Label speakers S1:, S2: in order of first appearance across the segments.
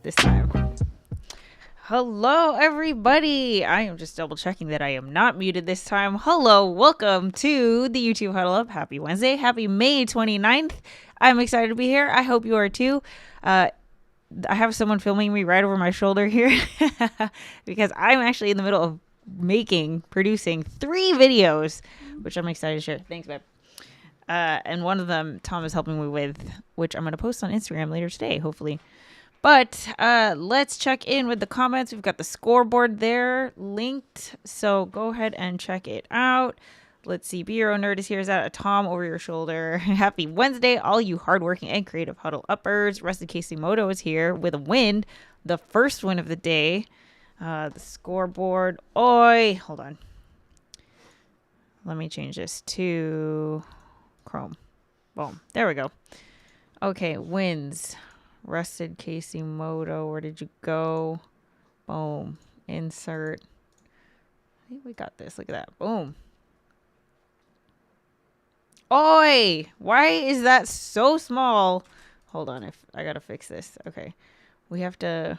S1: This time. Hello, everybody. I am just double checking that I am not muted this time. Hello, welcome to the YouTube Huddle Up. Happy Wednesday. Happy May 29th. I'm excited to be here. I hope you are too. I have someone filming me right over my shoulder here because I'm actually in the middle of producing 3 videos, which I'm excited to share. Thanks, babe. And one of them Tom is helping me with, which I'm going to post on Instagram later today, hopefully. But let's check in with the comments. We've got the scoreboard there linked, so go ahead and check it out. Let's see. Be Your Own Nerd is here. Is that a Tom over your shoulder? Happy Wednesday, all you hardworking and creative huddle uppers. Rusted Casimoto is here with a win, the first win of the day. The scoreboard. Oi, hold on. Let me change this to Chrome. Boom. There we go. Okay, wins. Rusted Casimoto, where did you go? Boom. Insert. I think we got this. Look at that. Boom. Oi! Why is that so small? Hold on. I gotta fix this. Okay. We have to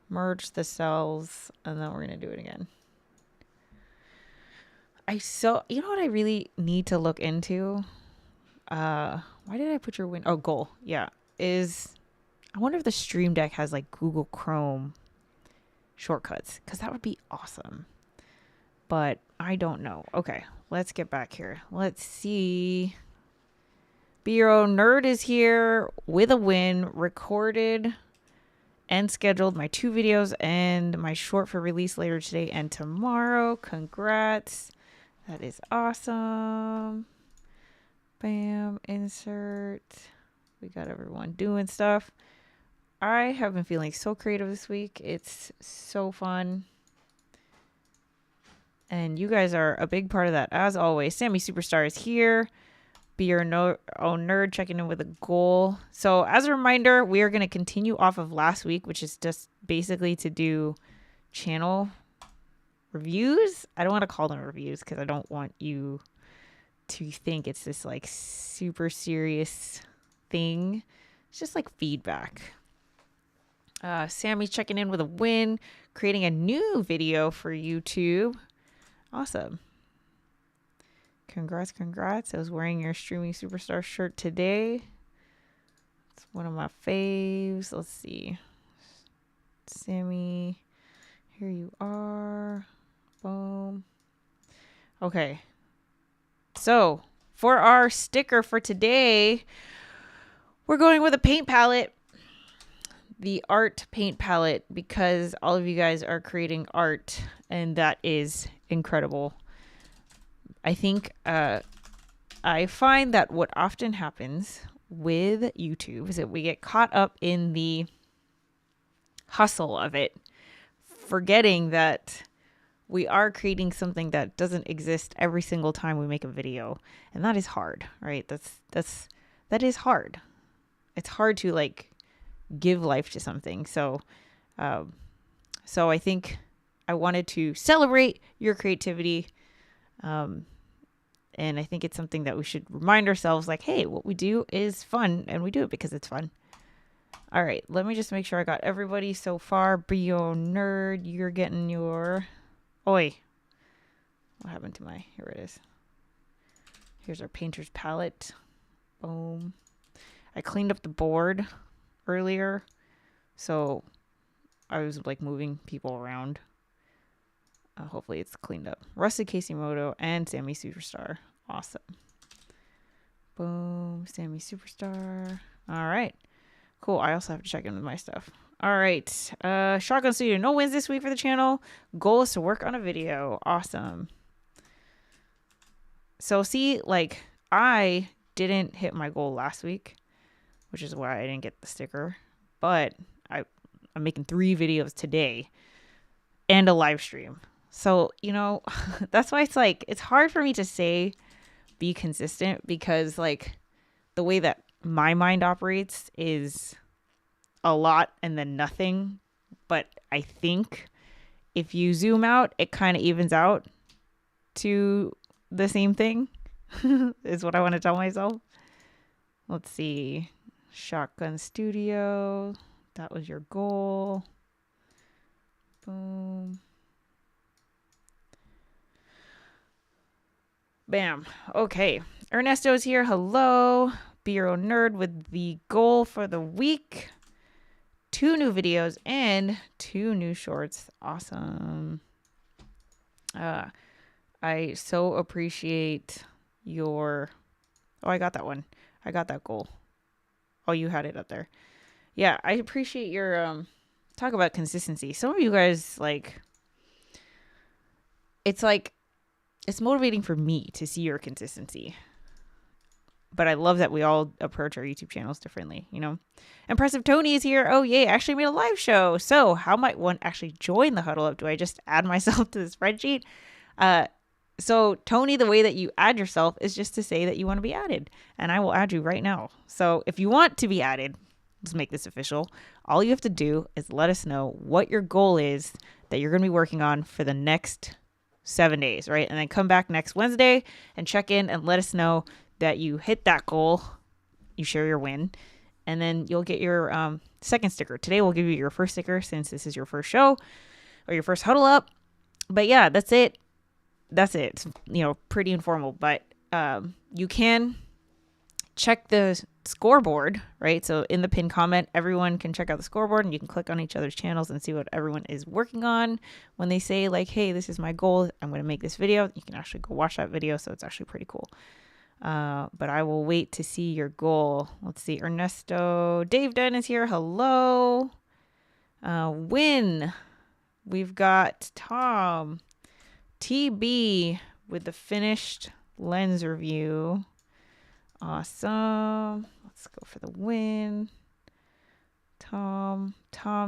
S1: merge the cells, and then we're gonna do it again. You know what I really need to look into? Why did I put your win? Oh, goal. Yeah. I wonder if the Stream Deck has like Google Chrome shortcuts, because that would be awesome. But I don't know. Okay, let's get back here. Let's see. Be Your Own Nerd is here with a win, recorded and scheduled my 2 videos and my short for release later today and tomorrow. Congrats. That is awesome. Bam, insert. We got everyone doing stuff. I have been feeling so creative this week. It's so fun. And you guys are a big part of that, as always. Sammy Superstar is here. Be Your Own Nerd, checking in with a goal. So as a reminder, we are going to continue off of last week, which is just basically to do channel reviews. I don't want to call them reviews because I don't want you to think it's this like super serious thing. It's just like feedback. Sammy's checking in with a win, creating a new video for YouTube. Awesome. Congrats. I was wearing your Streaming Superstar shirt today. It's one of my faves. Let's see. Sammy, here you are. Boom. Okay. So for our sticker for today, we're going with a paint palette. the art paint palette because all of you guys are creating art, and that is incredible. I think I find that what often happens with YouTube is that we get caught up in the hustle of it, forgetting that we are creating something that doesn't exist every single time we make a video, and that is hard, right? That is hard. It's hard to like give life to something. So I think I wanted to celebrate your creativity, and I think it's something that we should remind ourselves, like, hey, what we do is fun, and we do it because it's fun. All right, let me just make sure I got everybody so far. Bio Nerd, you're getting your... Oi. What happened to my... Here it is. Here's our painter's palette. Boom. I cleaned up the board earlier, so I was like moving people around. Hopefully it's cleaned up. Rusted Caseymoto and Sammy Superstar. Awesome. Boom. Sammy Superstar. All right. Cool. I also have to check in with my stuff. All right. Shotgun Studio. No wins this week for the channel. Goal is to work on a video. Awesome. So see, like, I didn't hit my goal last week, which is why I didn't get the sticker. But I'm making 3 videos today and a live stream. So, you know, that's why it's like, it's hard for me to say be consistent, because like the way that my mind operates is a lot and then nothing. But I think if you zoom out, it kind of evens out to the same thing is what I want to tell myself. Let's see. Shotgun Studio. That was your goal. Boom. Bam. Okay. Ernesto's here. Hello. Bureau Nerd with the goal for the week. 2 new videos and 2 new shorts. Awesome. I so appreciate your... Oh, I got that one. I got that goal. Oh, you had it up there. Yeah, I appreciate your... Talk about consistency. Some of you guys, like... It's like... It's motivating for me to see your consistency. But I love that we all approach our YouTube channels differently, you know? Impressive Tony is here. Oh, yay. I actually made a live show. So how might one actually join the Huddle Up? Do I just add myself to the spreadsheet? So Tony, the way that you add yourself is just to say that you want to be added. And I will add you right now. So if you want to be added, let's make this official. All you have to do is let us know what your goal is that you're going to be working on for the next 7 days, right? And then come back next Wednesday and check in and let us know that you hit that goal. You share your win, and then you'll get your second sticker. Today we'll give you your first sticker since this is your first show or your first Huddle Up. But yeah, that's it. That's it. It's, you know, pretty informal, but you can check the scoreboard, right? So in the pinned comment, everyone can check out the scoreboard, and you can click on each other's channels and see what everyone is working on. When they say like, hey, this is my goal, I'm going to make this video, you can actually go watch that video. So it's actually pretty cool. But I will wait to see your goal. Let's see. Ernesto. Dave Dunn is here. Hello. Win. We've got Tom. TB with the finished lens review. Awesome. Let's go for the win. Tom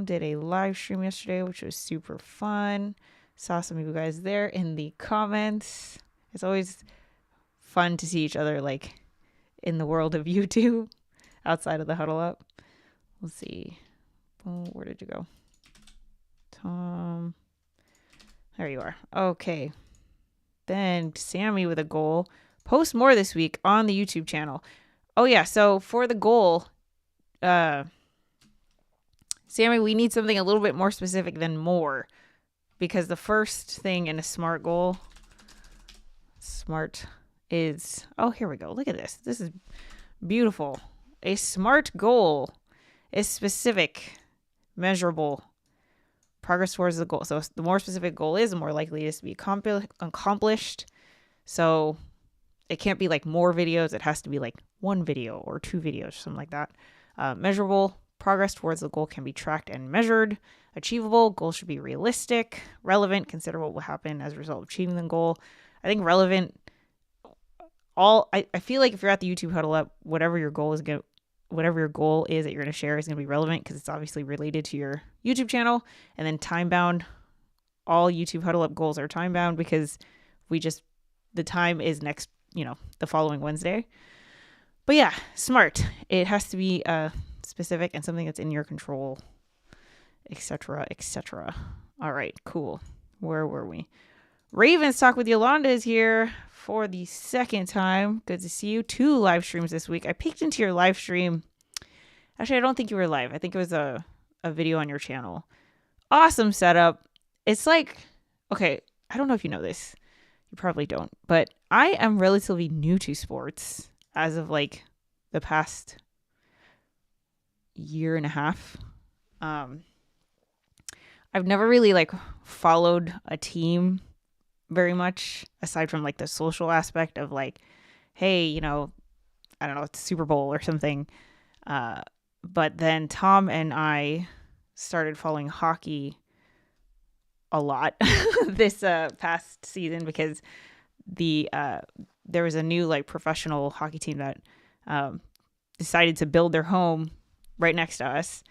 S1: did a live stream yesterday, which was super fun. Saw some of you guys there in the comments. It's always fun to see each other like in the world of YouTube outside of the Huddle Up. Let's see. Oh, where did you go? Tom. There you are. Okay. Then Sammy with a goal. Post more this week on the YouTube channel. Oh yeah, so for the goal, Sammy, we need something a little bit more specific than more, because the first thing in a SMART goal, SMART is, oh, here we go. Look at this. This is beautiful. A SMART goal is specific, measurable, progress towards the goal. So the more specific goal is, the more likely it is to be accomplished. So it can't be like more videos. It has to be like 1 video or 2 videos, something like that. Measurable, Progress towards the goal can be tracked and measured. Achievable, goals should be realistic. Relevant, consider what will happen as a result of achieving the goal. I think relevant, I feel like if you're at the YouTube Huddle Up, whatever your goal is that you're going to share is going to be relevant because it's obviously related to your YouTube channel. And then time bound, all YouTube Huddle Up goals are time bound because the time is next, the following Wednesday. But yeah, smart. It has to be specific and something that's in your control, etc., etc. All right, cool. Where were we? Ravens Talk with Yolanda is here for the second time. Good to see you. 2 live streams this week. I peeked into your live stream. Actually, I don't think you were live. I think it was a video on your channel. Awesome setup. It's like, okay, I don't know if you know this. You probably don't. But I am relatively new to sports as of like the past year and a half. I've never really like followed a team very much aside from like the social aspect of like, hey, I don't know, it's Super Bowl or something. But then Tom and I started following hockey a lot this past season because there was a new like professional hockey team that decided to build their home right next to us.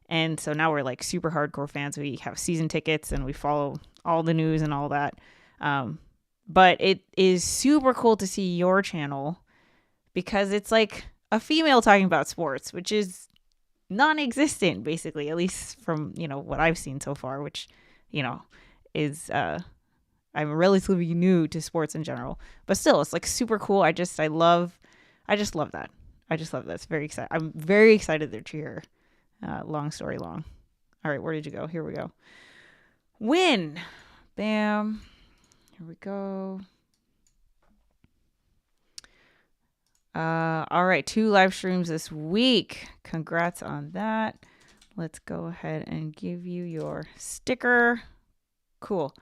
S1: And so now we're like super hardcore fans. We have season tickets and we follow all the news and all that. But it is super cool to see your channel because it's like a female talking about sports, which is non-existent basically, at least from, what I've seen so far, which, is, I'm relatively new to sports in general, but still it's like super cool. I just love that. It's very exciting. I'm very excited that you're here. Long story long. All right. Where did you go? Here we go. Win. Bam. Here we go. All right. 2 live streams this week. Congrats on that. Let's go ahead and give you your sticker. Cool.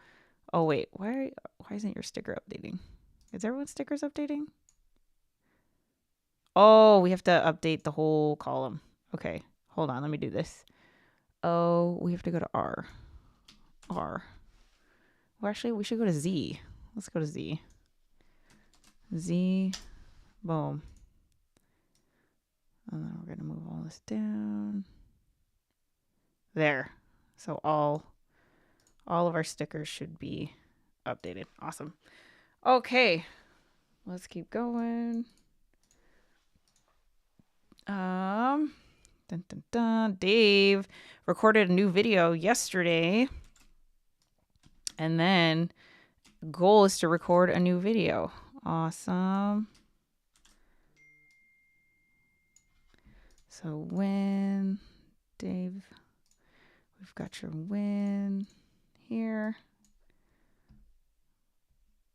S1: Oh, wait. Why isn't your sticker updating? Is everyone's stickers updating? Oh, we have to update the whole column. Okay. Hold on. Let me do this. Oh, we have to go to R. Well, actually, we should go to Z. Let's go to Z. Z. Boom. And then we're going to move all this down. There. So all of our stickers should be updated. Awesome. Okay. Let's keep going. Dun, dun, dun. Dave recorded a new video yesterday. And then goal is to record a new video. Awesome. So win, Dave, we've got your win here.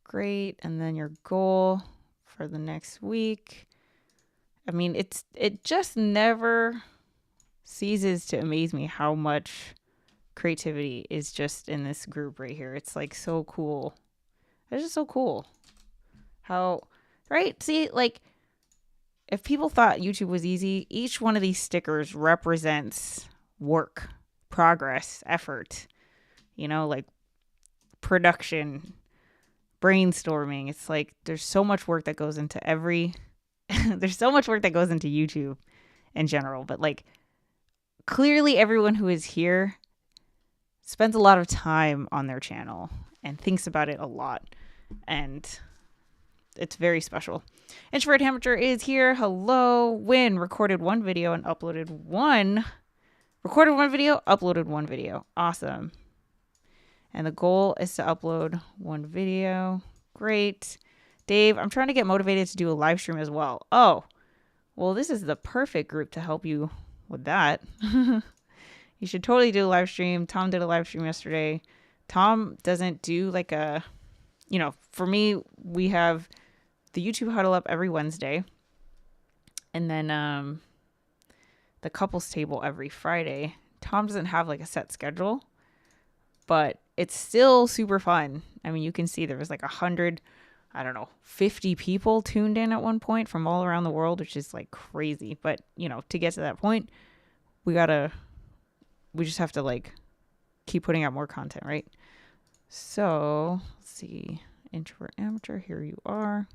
S1: Great. And then your goal for the next week. I mean, it just never ceases to amaze me how much creativity is just in this group right here. It's like so cool. It's just so cool. How, right? See, like, if people thought YouTube was easy, each one of these stickers represents work, progress, effort, like production, brainstorming. It's like there's so much work that goes into there's so much work that goes into YouTube in general. But like clearly everyone who is here spends a lot of time on their channel and thinks about it a lot. And it's very special. Introvert Amateur is here. Hello. Win. Recorded one video. Uploaded one video. Awesome. And the goal is to upload one video. Great. Dave, I'm trying to get motivated to do a live stream as well. Oh, well, this is the perfect group to help you with that. You should totally do a live stream. Tom did a live stream yesterday. Tom doesn't do like for me, we have the YouTube Huddle Up every Wednesday. And then the couples table every Friday. Tom doesn't have like a set schedule, but it's still super fun. I mean, you can see there was like 50 people tuned in at one point from all around the world, which is like crazy. But, to get to that point, we just have to like keep putting out more content, right? So let's see, introvert amateur, here you are.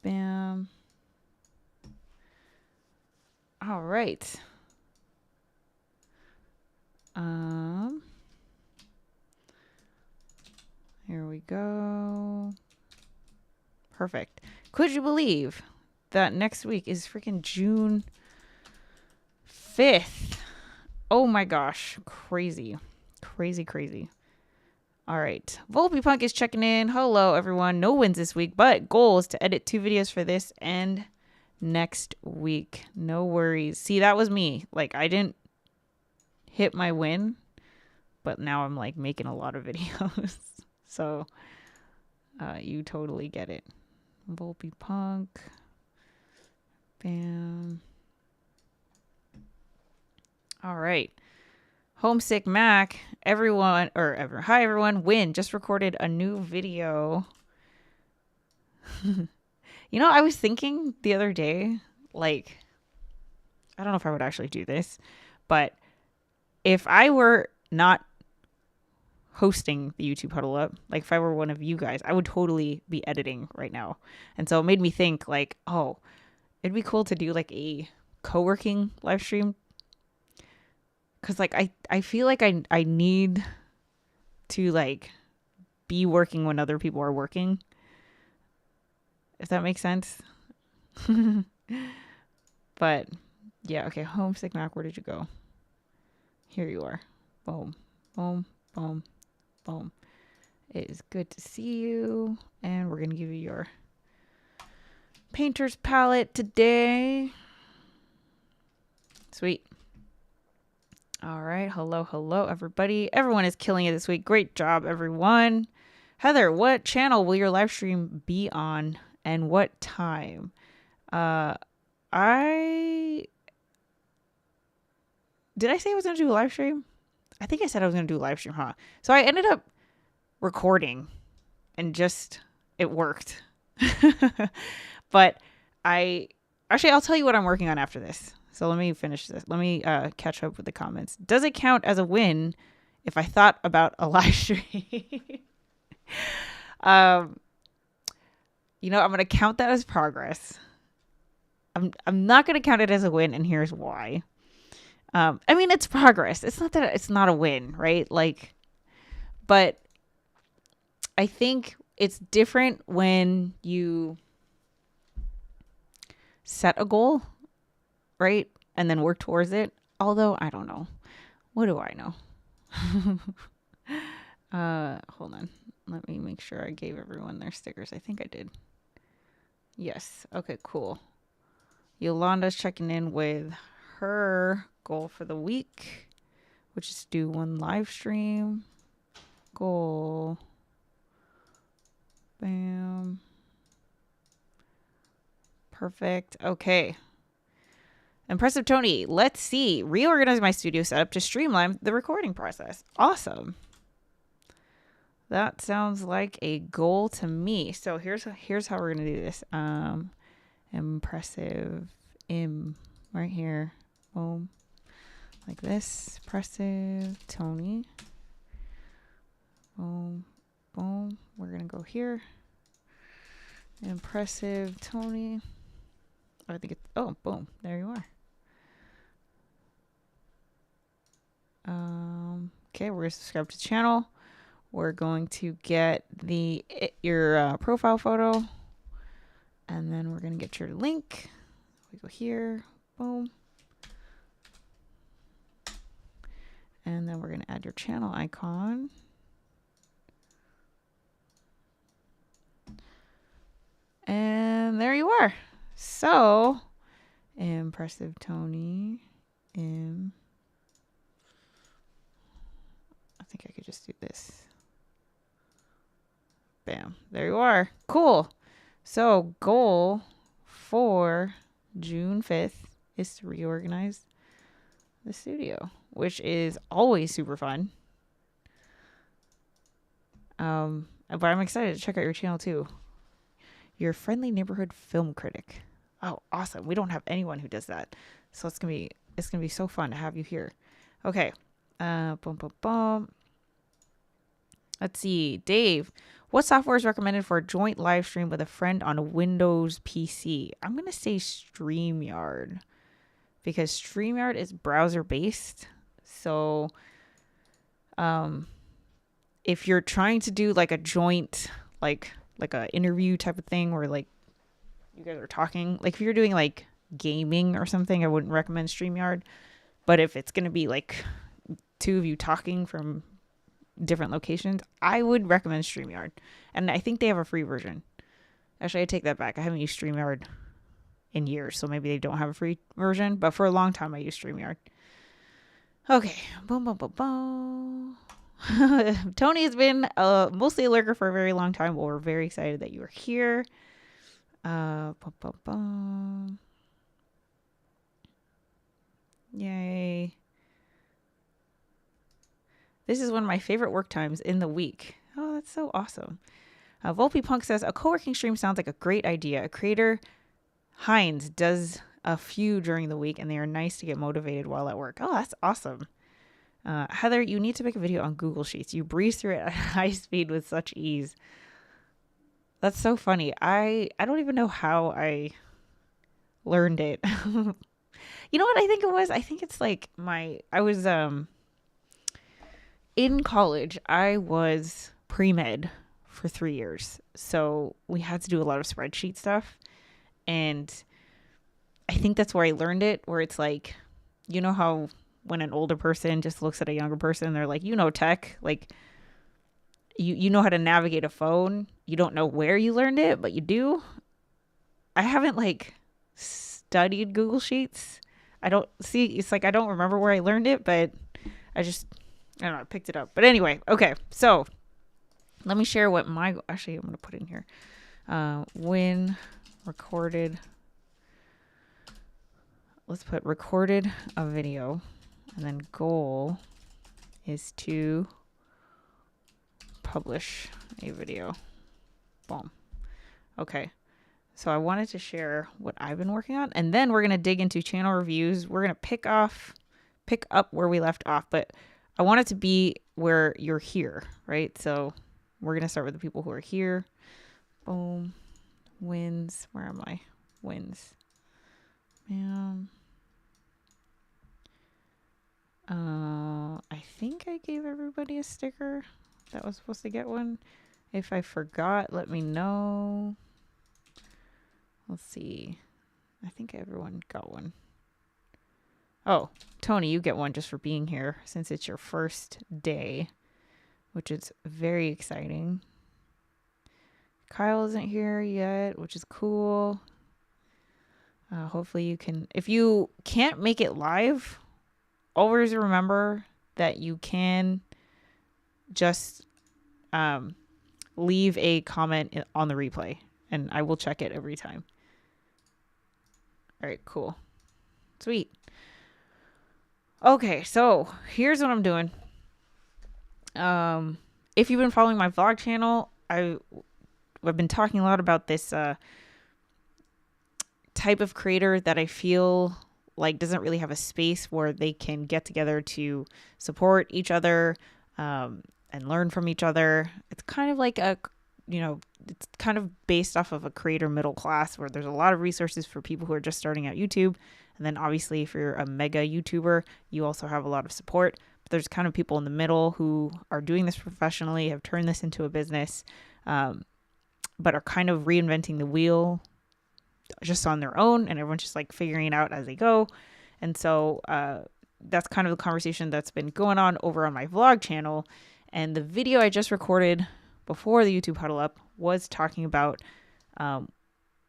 S1: Bam. All right. Here we go. Perfect. Could you believe that next week is freaking June 5th? Oh my gosh. Crazy. Crazy, crazy. All right. Volpe Punk is checking in. Hello, everyone. No wins this week, but goal is to edit 2 videos for this and next week. No worries. See, that was me. Like, I didn't hit my win, but now I'm like making a lot of videos. So you totally get it. Volpe Punk. Bam. All right. Homesick Mac. Hi everyone. Win. Just recorded a new video. You know, I was thinking the other day, like, I don't know if I would actually do this, but if I were not hosting the YouTube Huddle Up, like if I were one of you guys, I would totally be editing right now. And so it made me think like, oh, it'd be cool to do like a co-working live stream. Cause like I feel like I need to like be working when other people are working. If that makes sense. But yeah, okay. Homesick Mac, where did you go? Here you are. Boom, boom, boom, boom. It is good to see you. And we're going to give you your painter's palette today. Sweet. All right. Hello, everybody. Everyone is killing it this week. Great job, everyone. Heather, what channel will your live stream be on and what time? Did I say I was going to do a live stream? I think I said I was going to do a live stream, huh? So I ended up recording and it worked. But I'll tell you what I'm working on after this. So let me finish this. Let me catch up with the comments. Does it count as a win if I thought about a live stream? You know, I'm going to count that as progress. I'm not going to count it as a win, and here's why. I mean, it's progress. It's not that it's not a win, right? Like, but I think it's different when you set a goal, right? And then work towards it. Although, I don't know. What do I know? Hold on. Let me make sure I gave everyone their stickers. I think I did. Yes. Okay, cool. Yolanda's checking in with her goal for the week, which is to do 1 live stream. Goal. Bam. Perfect. Okay. Impressive Tony. Let's see. Reorganize my studio setup to streamline the recording process. Awesome. That sounds like a goal to me. So here's how we're gonna do this. Impressive right here. Boom. Like this. Impressive Tony. Boom. Boom. We're gonna go here. Impressive Tony. I think it's boom. There you are. Okay, we're gonna subscribe to the channel. We're going to get your profile photo, and then we're gonna get your link. We go here, boom, and then we're gonna add your channel icon. And there you are. So, impressive Tony. I think I could just do this. Bam. There you are. Cool. So, goal for June 5th is to reorganize the studio, which is always super fun. But I'm excited to check out your channel too. Your friendly neighborhood film critic. Oh, awesome. We don't have anyone who does that. So it's going to be It's going to be so fun to have you here. Okay. Boom, boom, boom. Let's see. Dave, what software is recommended for a joint live stream with a friend on a Windows PC? I'm going to say StreamYard because StreamYard is browser based. So if you're trying to do like a joint, like a interview type of thing where like you guys are talking, like if you're doing like gaming or something, I wouldn't recommend StreamYard. But if it's going to be like two of you talking from different locations, I would recommend StreamYard. And I think they have a free version. Actually, I take that back. I haven't used StreamYard in years, so maybe they don't have a free version. But for a long time, I used StreamYard. Okay. Boom, boom, boom, boom. Tony has been mostly a lurker for a very long time. Well, we're very excited that you are here. Boom, boom, boom. Yay. This is one of my favorite work times in the week. Oh, that's so awesome. Volpe Punk says, a co-working stream sounds like a great idea. A creator, Heinz, does a few during the week, and they are nice to get motivated while at work. Oh, that's awesome. Heather, you need to make a video on Google Sheets. You breeze through it at high speed with such ease. That's so funny. I don't even know how I learned it. You know what I think it was? I think it's like I was in college. I was pre-med for 3 years. So we had to do a lot of spreadsheet stuff. And I think that's where I learned it, where it's like, you know how when an older person just looks at a younger person, they're like, tech, like you know how to navigate a phone. You don't know where you learned it, but you do. I haven't like studied Google Sheets. It's like I don't remember where I learned it, but I don't know, I picked it up. But anyway, okay. So let me share what actually I'm going to put in here. When recorded, let's put recorded a video, and then goal is to publish a video. Boom. Okay. So I wanted to share what I've been working on, and then we're going to dig into channel reviews. We're going to pick up where we left off, but I want it to be where you're here, right? So we're going to start with the people who are here. Boom. Wins. Where am I? Wins. I think I gave everybody a sticker that was supposed to get one. If I forgot, let me know. Let's see. I think everyone got one. Oh, Tony, you get one just for being here since it's your first day, which is very exciting. Kyle isn't here yet, which is cool. Hopefully you can. If you can't make it live, always remember that you can just leave a comment on the replay, and I will check it every time. All right, cool. Sweet. Okay, so here's what I'm doing. If you've been following my vlog channel, I've been talking a lot about this type of creator that I feel like doesn't really have a space where they can get together to support each other and learn from each other. It's kind of like it's kind of based off of a creator middle class where there's a lot of resources for people who are just starting out YouTube. And then obviously if you're a mega YouTuber, you also have a lot of support. But there's kind of people in the middle who are doing this professionally, have turned this into a business, but are kind of reinventing the wheel just on their own. And everyone's just like figuring it out as they go. And so that's kind of the conversation that's been going on over on my vlog channel. And the video I just recorded before the YouTube Huddle Up was talking about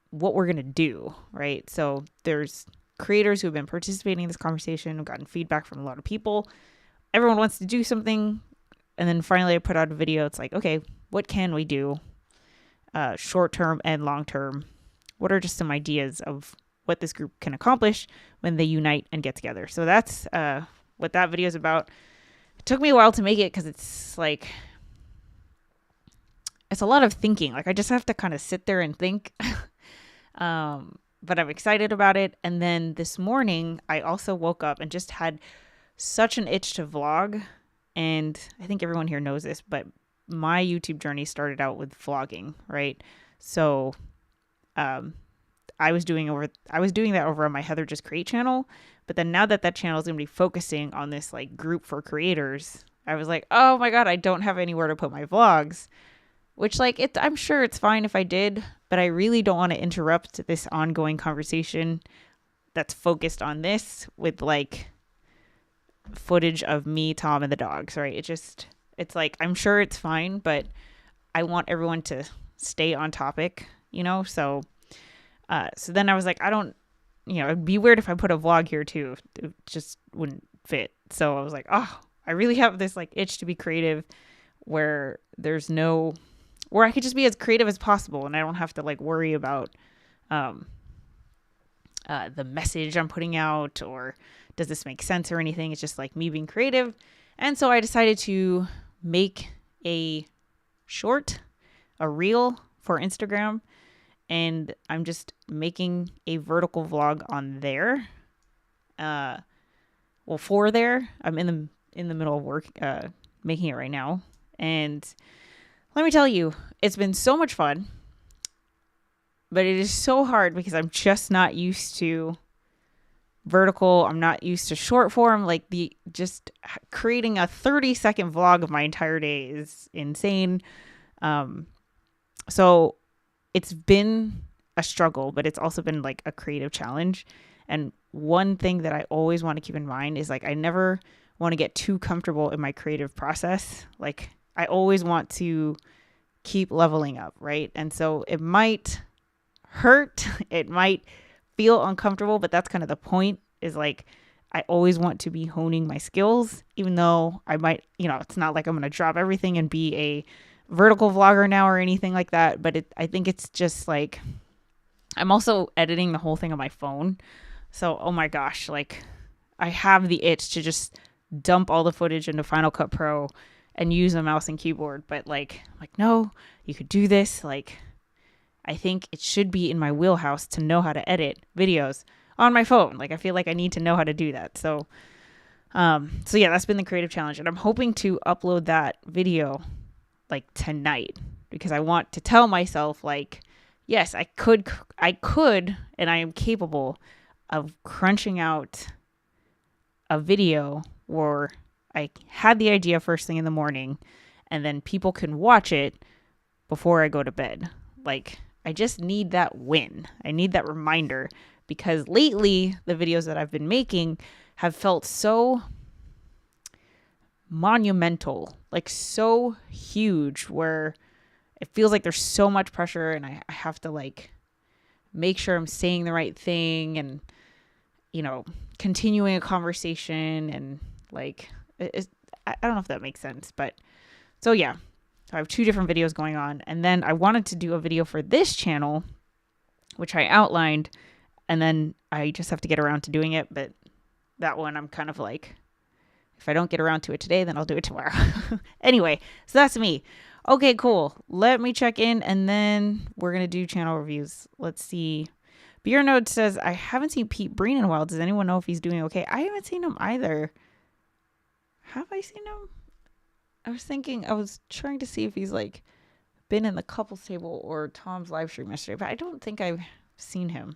S1: what we're going to do, right? So there's creators who have been participating in this conversation, have gotten feedback from a lot of people. Everyone wants to do something. And then finally I put out a video. It's like, okay, what can we do short term and long term? What are just some ideas of what this group can accomplish when they unite and get together? So that's what that video is about. It took me a while to make it because it's like, it's a lot of thinking. Like I just have to kind of sit there and think. but I'm excited about it. And then this morning, I also woke up and just had such an itch to vlog. And I think everyone here knows this, but my YouTube journey started out with vlogging, right? So I was doing that over on my Heather Just Create channel. But then now that channel is going to be focusing on this like group for creators, I was like, oh my God, I don't have anywhere to put my vlogs. Which, like, I'm sure it's fine if I did, but I really don't want to interrupt this ongoing conversation that's focused on this with, like, footage of me, Tom, and the dogs, right? It's like, I'm sure it's fine, but I want everyone to stay on topic, you know? So then I was like, it'd be weird if I put a vlog here too. It just wouldn't fit. So I was like, oh, I really have this, like, itch to be creative where I could just be as creative as possible and I don't have to like worry about the message I'm putting out or does this make sense or anything. It's just like me being creative. And so I decided to make a reel for Instagram, and I'm just making a vertical vlog on there. For there. I'm in the middle of work making it right now. And let me tell you, it's been so much fun, but it is so hard because I'm just not used to vertical. I'm not used to short form. Like just creating a 30-second vlog of my entire day is insane. So it's been a struggle, but it's also been like a creative challenge. And one thing that I always want to keep in mind is like, I never want to get too comfortable in my creative process. Like I always want to keep leveling up, right? And so it might hurt, it might feel uncomfortable, but that's kind of the point, is like I always want to be honing my skills, even though I might, it's not like I'm going to drop everything and be a vertical vlogger now or anything like that. But I think it's just like, I'm also editing the whole thing on my phone. So, oh my gosh, like I have the itch to just dump all the footage into Final Cut Pro and use a mouse and keyboard. But like, no, you could do this. Like, I think it should be in my wheelhouse to know how to edit videos on my phone. Like, I feel like I need to know how to do that. So yeah, that's been the creative challenge. And I'm hoping to upload that video like tonight, because I want to tell myself like, yes, I could, and I am capable of crunching out a video where I had the idea first thing in the morning and then people can watch it before I go to bed. Like, I just need that win. I need that reminder, because lately the videos that I've been making have felt so monumental, like so huge, where it feels like there's so much pressure and I have to like make sure I'm saying the right thing and, continuing a conversation, and like, I don't know if that makes sense, but so yeah, so I have 2 different videos going on. And then I wanted to do a video for this channel, which I outlined, and then I just have to get around to doing it. But that one, I'm kind of like, if I don't get around to it today, then I'll do it tomorrow. Anyway, so that's me. Okay, cool. Let me check in and then we're going to do channel reviews. Let's see. Beer Node says, I haven't seen Pete Breen in a while. Does anyone know if he's doing okay? I haven't seen him either. Have I seen him? I was trying to see if he's like been in the couples table or Tom's live stream yesterday, but I don't think I've seen him.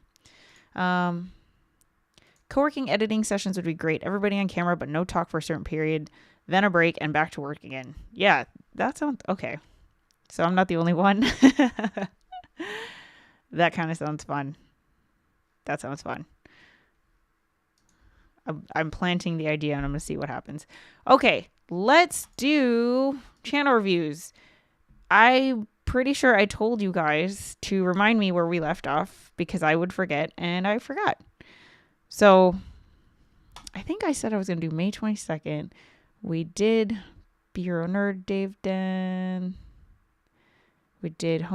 S1: Co-working editing sessions would be great. Everybody on camera, but no talk for a certain period. Then a break and back to work again. Yeah, that sounds okay. So I'm not the only one. That kind of sounds fun. That sounds fun. I'm planting the idea and I'm going to see what happens. Okay, let's do channel reviews. I'm pretty sure I told you guys to remind me where we left off because I would forget, and I forgot. So I think I said I was going to do May 22nd. We did Bureau Nerd, Dave Den. We did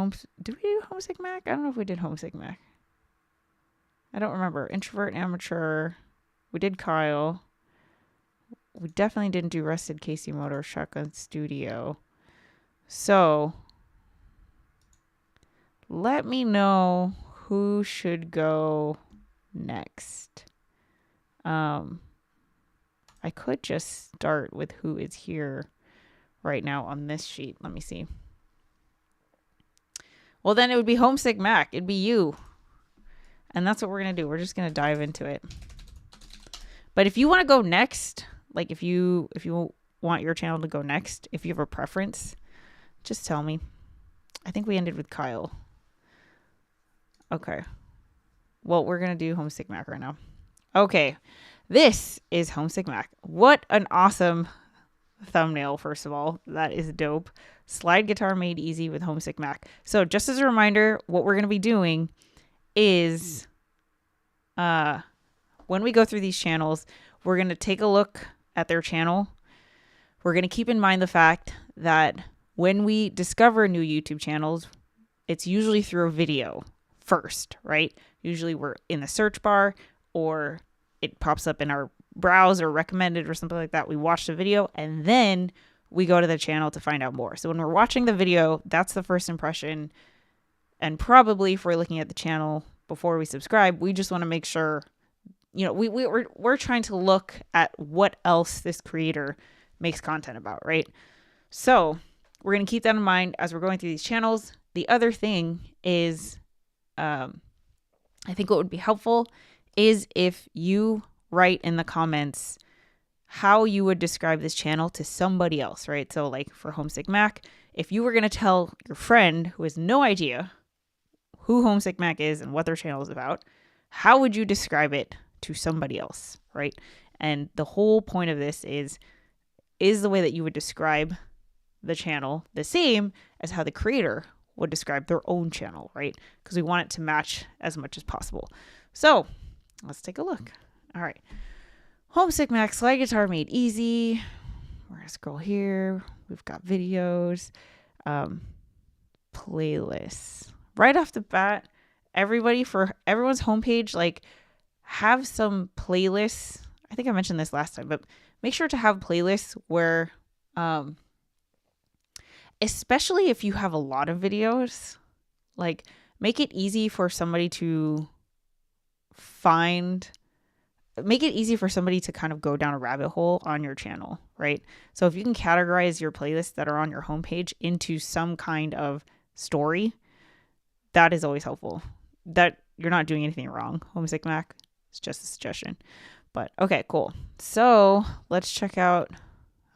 S1: Did we do Homesick Mac? I don't know if we did Homesick Mac. I don't remember. Introvert, Amateur. We did Kyle. We definitely didn't do Rusted Casey Motor, Shotgun Studio. So let me know who should go next? I could just start with who is here right now on this sheet. Let me see. Well, then it would be Homesick Mac. It'd be you. And that's what we're going to do. We're just going to dive into it. But if you want to go next, like if you want your channel to go next, if you have a preference, just tell me. I think we ended with Kyle. Okay. Well, we're going to do Homesick Mac right now. Okay. This is Homesick Mac. What an awesome thumbnail, first of all. That is dope. Slide guitar made easy with Homesick Mac. So just as a reminder, what we're going to be doing is when we go through these channels, we're going to take a look at their channel. We're going to keep in mind the fact that when we discover new YouTube channels, it's usually through a video first, right? Usually we're in the search bar or it pops up in our browse or recommended or something like that. We watch the video and then we go to the channel to find out more. So when we're watching the video, that's the first impression. And probably if we're looking at the channel before we subscribe, we just want to make sure, you know, we're trying to look at what else this creator makes content about, right? So we're going to keep that in mind as we're going through these channels. The other thing is, I think what would be helpful is if you write in the comments how you would describe this channel to somebody else, right? So like for Homesick Mac, if you were going to tell your friend who has no idea who Homesick Mac is and what their channel is about, how would you describe it to somebody else, right? And the whole point of this is the way that you would describe the channel the same as how the creator would describe their own channel, right? Because we want it to match as much as possible. So let's take a look. All right. Homesick Mac, slide guitar made easy. We're going to scroll here. We've got videos, playlists. Right off the bat, everyone's homepage, like have some playlists. I think I mentioned this last time, but make sure to have playlists where, especially if you have a lot of videos, like make it easy for somebody to kind of go down a rabbit hole on your channel, right? So if you can categorize your playlists that are on your homepage into some kind of story, that is always helpful. That you're not doing anything wrong. Homesick Mac, it's just a suggestion. But okay, cool. So let's check out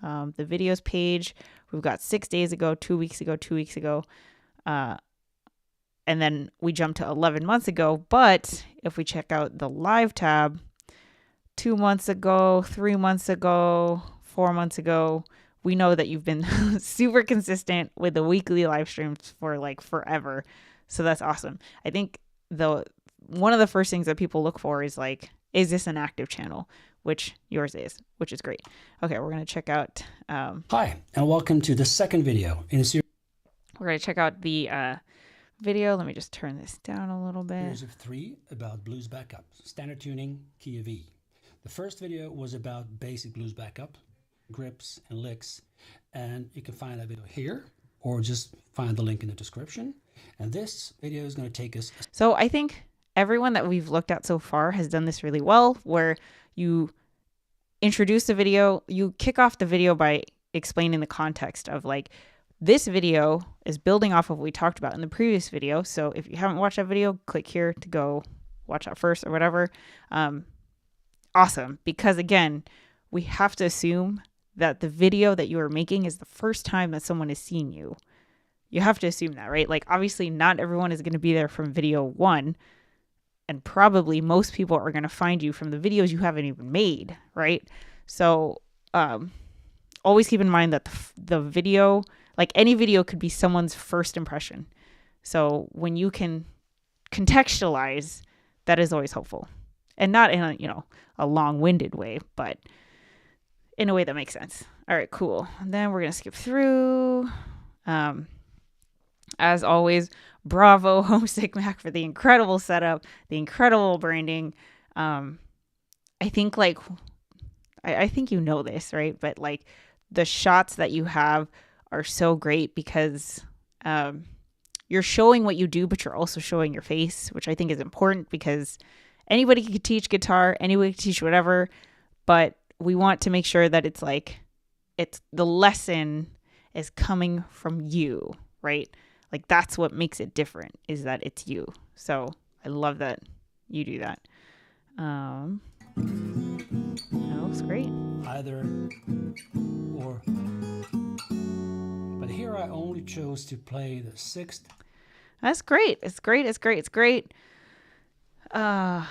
S1: the videos page. We've got 6 days ago, 2 weeks ago, 2 weeks ago. And then we jump to 11 months ago. But if we check out the live tab, 2 months ago, 3 months ago, 4 months ago, we know that you've been super consistent with the weekly live streams for like forever. So that's awesome. I think one of the first things that people look for is like, is this an active channel? Which yours is, which is great. Okay, we're going to check out.
S2: Hi, and welcome to the second video in a series.
S1: We're going to check out the video. Let me just turn this down a little bit.
S2: Series of 3 about blues backup, standard tuning, key of E. The first video was about basic blues backup, grips and licks, and you can find that video here or just find the link in the description. And this video is going to take us.
S1: So I think everyone that we've looked at so far has done this really well, where you introduce the video, you kick off the video by explaining the context of like, this video is building off of what we talked about in the previous video. So if you haven't watched that video, click here to go watch that first or whatever. Awesome. Because again, we have to assume that the video that you are making is the first time that someone is seeing you. You have to assume that, right? Like obviously not everyone is going to be there from video 1. And probably most people are going to find you from the videos you haven't even made, right? So always keep in mind that the video, like any video could be someone's first impression. So when you can contextualize, that is always helpful. And not in a long-winded way, but in a way that makes sense. All right, cool. And then we're going to skip through. As always, bravo, Homesick Mac, for the incredible setup, the incredible branding. I think I think you know this, right? But like the shots that you have are so great because you're showing what you do, but you're also showing your face, which I think is important because anybody can teach guitar, anybody can teach whatever, but we want to make sure that it's like, it's the lesson is coming from you, right? Like that's what makes it different, is that it's you. So I love that you do that. That looks great.
S2: Either or. But here I only chose to play the 6th.
S1: That's great. It's great. It's great. It's great. I'm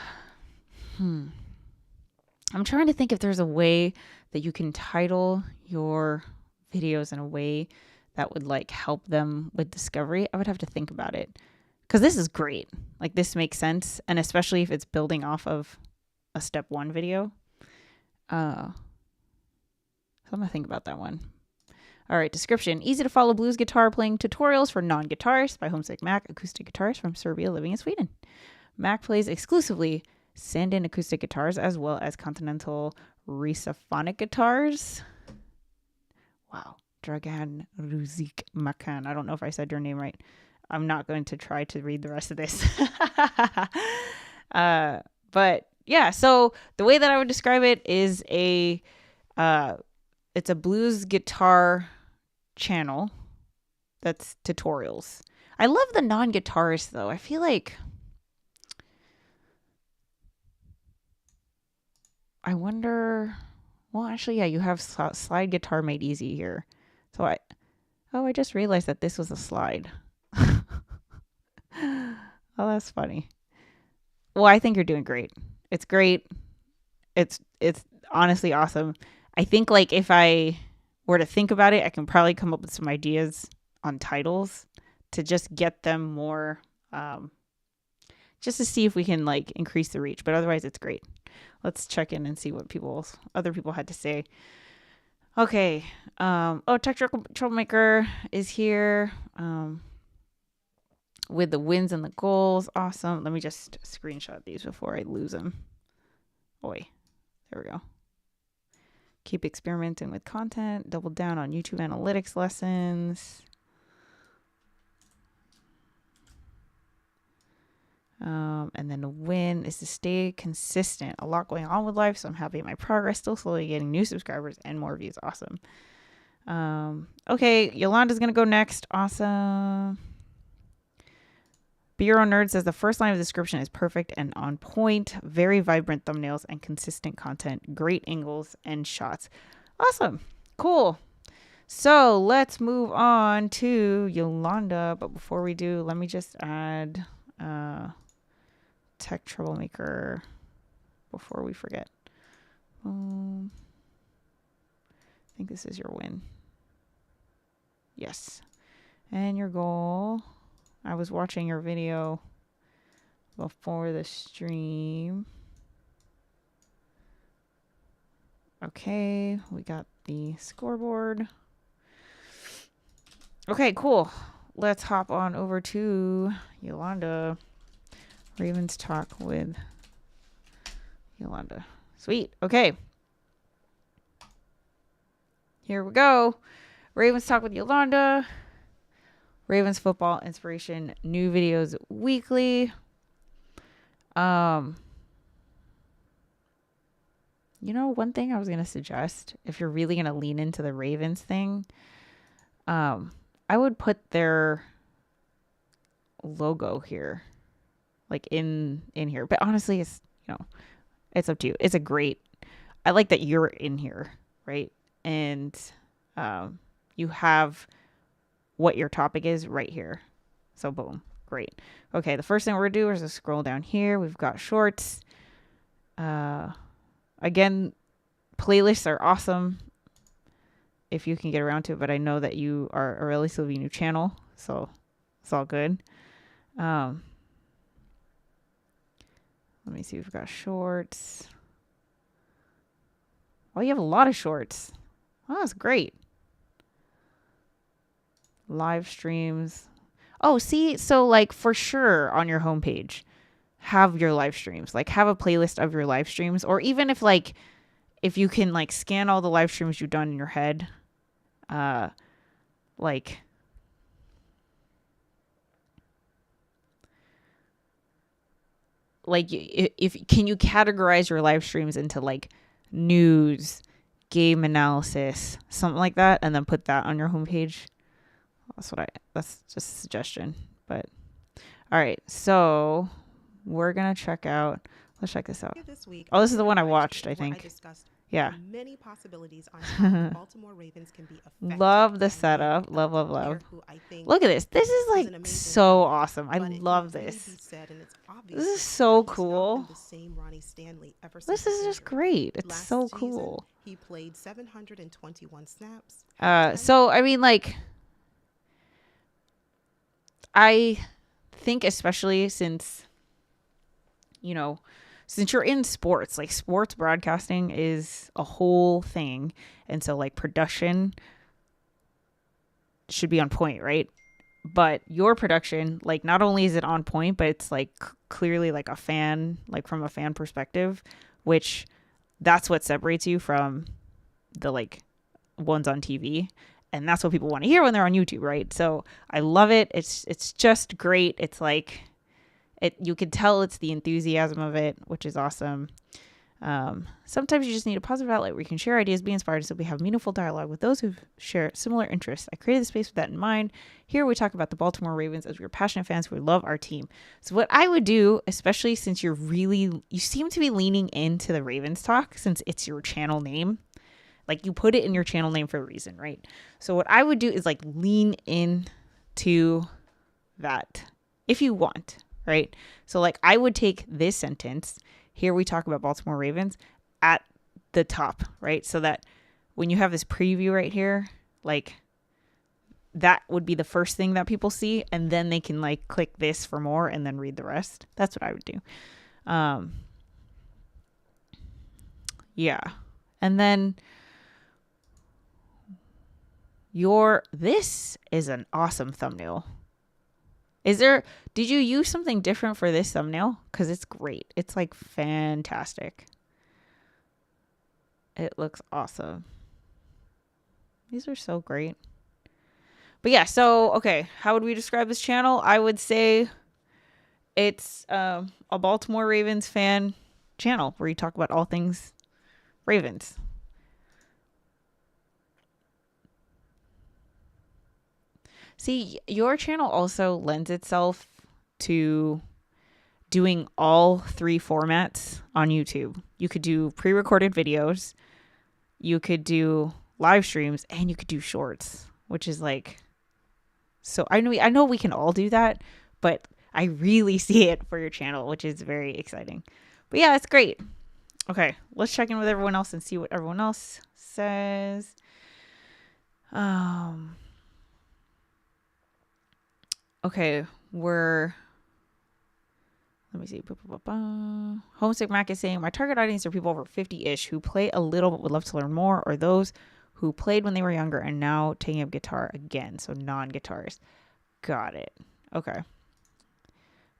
S1: trying to think if there's a way that you can title your videos in a way that would like help them with discovery. I would have to think about it because this is great. Like this makes sense. And especially if it's building off of a step 1 video. So I'm going to think about that one. All right, description. Easy to follow blues guitar playing tutorials for non-guitarists by Homesick Mac, acoustic guitarist from Serbia living in Sweden. Mac plays exclusively Sandin acoustic guitars as well as continental Risaphonic guitars. Wow. Dragan Ruzik Makan. I don't know if I said your name right. I'm not going to try to read the rest of this. But yeah, so the way that I would describe it is it's a blues guitar channel that's tutorials. I love the non-guitarists though. I feel like I wonder, well actually yeah, you have slide guitar made easy here. So I just realized that this was a slide. Oh, that's funny. Well, I think you're doing great. It's great. It's honestly awesome. I think like if I were to think about it, I can probably come up with some ideas on titles to just get them more, just to see if we can like increase the reach. But otherwise, it's great. Let's check in and see what other people had to say. Okay. Tech Troublemaker is here. With the wins and the goals. Awesome. Let me just screenshot these before I lose them. Oi. There we go. Keep experimenting with content. Double down on YouTube analytics lessons. And then the win is to stay consistent. A lot going on with life, so I'm happy at my progress. Still slowly getting new subscribers and more views. Awesome. Okay, Yolanda's going to go next. Awesome. Bureau Nerd says the first line of the description is perfect and on point. Very vibrant thumbnails and consistent content. Great angles and shots. Awesome. Cool. So let's move on to Yolanda. But before we do, let me just add Tech Troublemaker before we forget. I think this is your win. Yes. And your goal. I was watching your video before the stream. Okay, we got the scoreboard. Okay, cool. Let's hop on over to Yolanda. Ravens Talk with Yolanda. Sweet. Okay. Here we go. Ravens Talk with Yolanda. Ravens football inspiration, new videos weekly. One thing I was going to suggest, if you're really going to lean into the Ravens thing, I would put their logo here, like in here. But honestly, it's up to you. It's I like that you're in here, right? And you have what your topic is right here. So boom, great. Okay, the first thing we're gonna do is just scroll down here. We've got shorts. Again, playlists are awesome if you can get around to it, but I know that you are a relatively new channel, so it's all good. Let me see, we've got shorts. Oh, you have a lot of shorts. Oh, that's great. Live streams. Oh, see, so like for sure on your homepage, have your live streams. Like have a playlist of your live streams, or even if you can like scan all the live streams you've done in your head, like like if can you categorize your live streams into like news, game analysis, something like that, and then put that on your homepage? That's just a suggestion. But all right, so we're gonna let's check this out. Oh, this is the one I watched, I think. Yeah.
S3: Many possibilities on how the Baltimore Ravens can be effective.
S1: Love the setup. Love. Look at this. This is like so awesome. I love this. This is so cool. This is just great. It's so cool.
S3: He played 721 snaps.
S1: So I mean, like, I think especially since you're in sports, like sports broadcasting is a whole thing. And so like production should be on point, right? But your production, like not only is it on point, but it's like clearly like a fan, like from a fan perspective, which that's what separates you from the like ones on TV. And that's what people want to hear when they're on YouTube, right? So I love it. It's just great. It's like you can tell it's the enthusiasm of it, which is awesome. Sometimes you just need a positive outlet where you can share ideas, be inspired, so we have meaningful dialogue with those who share similar interests. I created the space with that in mind. Here we talk about the Baltimore Ravens as we're passionate fans who love our team. So what I would do, especially since you seem to be leaning into the Ravens talk since it's your channel name. Like you put it in your channel name for a reason, right? So what I would do is like lean into that if you want, right? So like I would take this sentence, here we talk about Baltimore Ravens, at the top, right? So that when you have this preview right here, like that would be the first thing that people see, and then they can like click this for more and then read the rest. That's what I would do. Yeah. And then this is an awesome thumbnail. Did you use something different for this thumbnail? Because it's great. It's like fantastic. It looks awesome. These are so great. But yeah, so, okay. How would we describe this channel? I would say it's a Baltimore Ravens fan channel where you talk about all things Ravens. See, your channel also lends itself to doing all three formats on YouTube. You could do pre-recorded videos, you could do live streams, and you could do shorts, which is like, so I know we can all do that, but I really see it for your channel, which is very exciting. But yeah, it's great. Okay, let's check in with everyone else and see what everyone else says. Okay, let me see. Homesick Mac is saying, my target audience are people over 50-ish who play a little but would love to learn more, or those who played when they were younger and now taking up guitar again, so non-guitarists. Got it. Okay.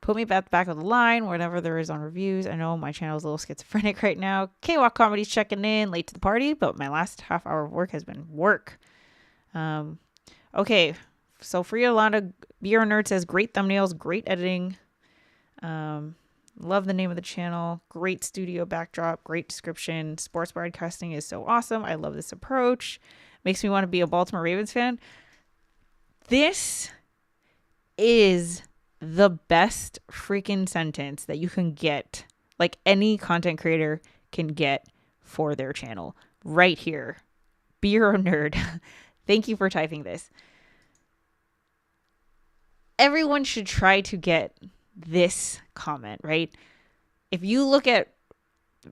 S1: Put me back on the line whenever there is on reviews. I know my channel is a little schizophrenic right now. K-Walk Comedy's checking in, late to the party, but my last half hour of work has been work. Okay. So for Yolanda, BR Nerd says, great thumbnails, great editing. Love the name of the channel. Great studio backdrop, great description. Sports broadcasting is so awesome. I love this approach. Makes me want to be a Baltimore Ravens fan. This is the best freaking sentence that you can get, like any content creator can get for their channel. Right here. BR Nerd. Thank you for typing this. Everyone should try to get this comment, right? If you look at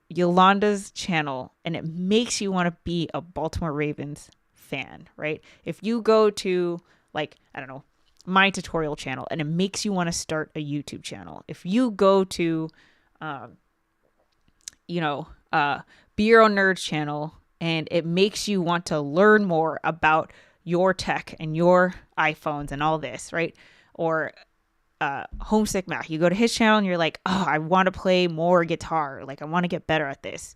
S1: Yolanda's channel and it makes you want to be a Baltimore Ravens fan, right? If you go to, like, I don't know, my tutorial channel and it makes you want to start a YouTube channel. If you go to, BR Nerd's channel and it makes you want to learn more about your tech and your iPhones and all this, right? Or Homesick Mac, you go to his channel and you're like, oh, I want to play more guitar. Like, I want to get better at this.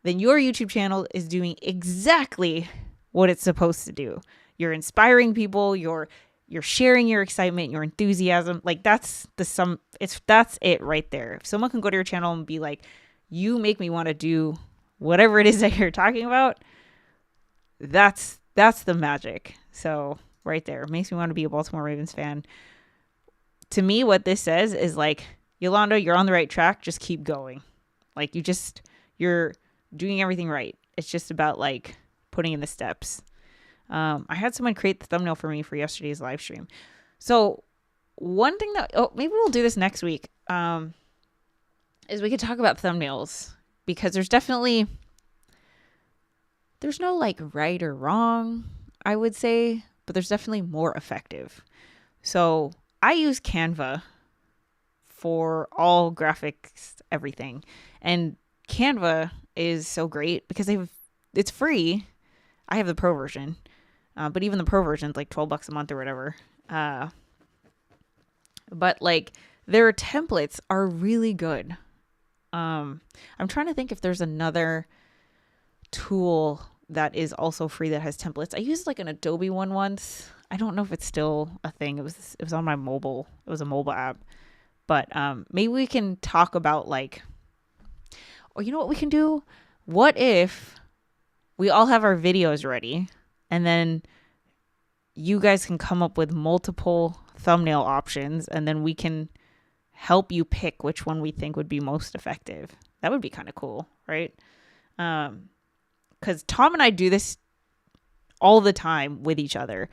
S1: Then your YouTube channel is doing exactly what it's supposed to do. You're inspiring people. You're you're sharing your excitement, your enthusiasm. Like that's it right there. If someone can go to your channel and be like, you make me want to do whatever it is that you're talking about, that's the magic. So right there, it makes me want to be a Baltimore Ravens fan. To me, what this says is like, Yolanda, you're on the right track. Just keep going. Like you're doing everything right. It's just about like putting in the steps. I had someone create the thumbnail for me for yesterday's live stream. So one thing maybe we'll do this next week, is we could talk about thumbnails, because there's no like right or wrong, I would say, but there's definitely more effective. So I use Canva for all graphics, everything. And Canva is so great because it's free. I have the pro version. But even the pro version is like $12 a month or whatever. But like their templates are really good. I'm trying to think if there's another tool that is also free that has templates. I used like an Adobe one once. I don't know if it's still a thing. It was on my mobile. It was a mobile app. But maybe we can talk about like, or you know what we can do? What if we all have our videos ready, and then you guys can come up with multiple thumbnail options, and then we can help you pick which one we think would be most effective. That would be kind of cool, right? Because Tom and I do this all the time with each other.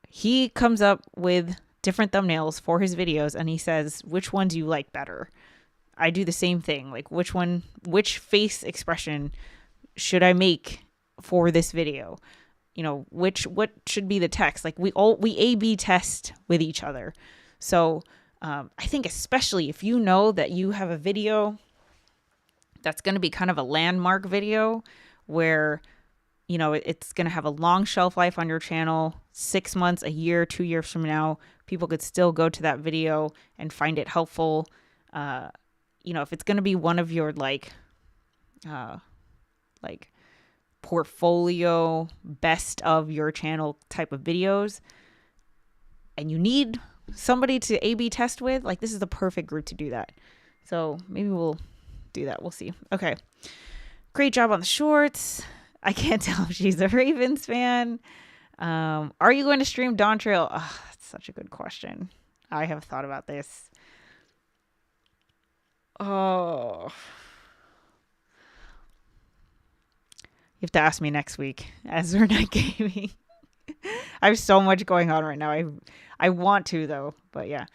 S1: He comes up with different thumbnails for his videos, and he says, which one do you like better? I do the same thing. Like, which face expression should I make for this video? You know, what should be the text? Like we A/B test with each other. So I think especially if you know that you have a video that's going to be kind of a landmark video where, you know, it's going to have a long shelf life on your channel, 6 months, a year, 2 years from now, people could still go to that video and find it helpful. You know, if it's going to be one of your like portfolio best of your channel type of videos, and you need somebody to A/B test with, like this is the perfect group to do that. So maybe we'll do that. We'll see. Okay. Great job on the shorts. I can't tell if she's a Ravens fan. Are you going to stream Dawn Trail? Oh, that's such a good question. I have thought about this. Oh, you have to ask me next week as we're not gaming. I have so much going on right now. I want to though, but yeah.